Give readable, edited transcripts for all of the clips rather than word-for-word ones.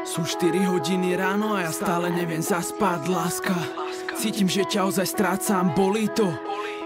Sú 4 hodiny ráno a ja stále neviem zaspať, láska. Cítim, že ťa ozaj strácam, bolí to.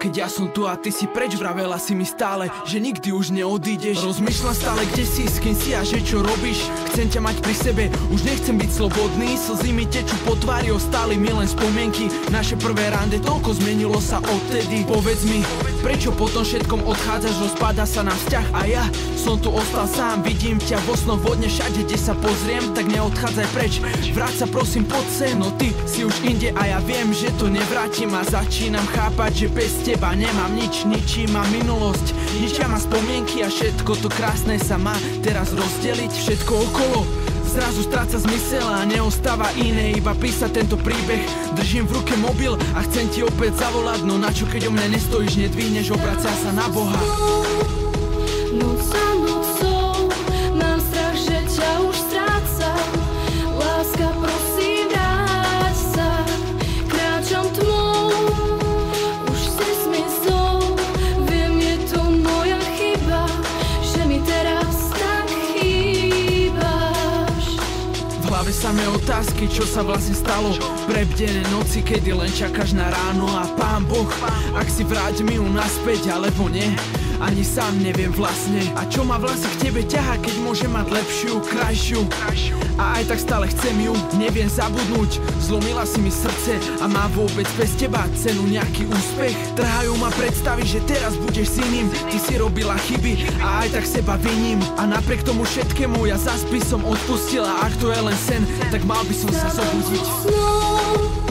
Keď ja som tu a ty si preč, vravela si mi stále, že nikdy už neodídeš. Rozmýšľam stále, kde si, s kým si a že čo robíš. Chcem ťa mať pri sebe, už nechcem byť slobodný. Slzy mi tečú po tvári, ostali mi len spomienky. Naše prvé rande, toľko zmenilo sa odtedy. Povedz mi, prečo po tom všetkom odchádzaš, rozpadá sa na vzťah a ja som tu ostal sám. Vidím ťa vo snoch, vodne všade, kde sa pozriem, tak neodchádzaj preč. Vráť sa prosím pod sem, no ty si už inde a ja viem, že to nevrátim. A začínam chápať, že bez teba nemám nič, ničí ma minulosť, ničia ma spomienky a všetko to krásne sa má teraz rozdeliť. Všetko okolo zrazu stráca zmysel a neostáva iné, iba písať tento príbeh. Držím v ruke mobil a chcem ti opäť zavolať, no na čo keď o mne nestojíš, nedvíhneš, obracia sa na Boha. Noc za nocou mám strach, že ťa už strácam. Láska, prosím, vráť sa. Kráčam tmou, už si zmizol. Viem, je to moja chyba, že mi teraz tak chýbaš. V hlave samé otázky, čo sa vlastne stalo. Prebdené noci, kedy len čakáš na ráno a Pán Boh, ak si vráť mi ju naspäť, alebo nie, ani sám neviem vlastne. A čo ma vlastne k tebe ťahá, keď môžem mať lepšiu, krajšiu. A aj tak stále chcem ju, neviem zabudnúť. Zlomila si mi srdce a má vôbec bez teba cenu nejaký úspech. Trhajú ma predstavy, že teraz budeš s iným. Ty si robila chyby a aj tak seba viním. A napriek tomu všetkému ja zas by som odpustila. Ak to je len sen, tak mal by som sa zobudiť.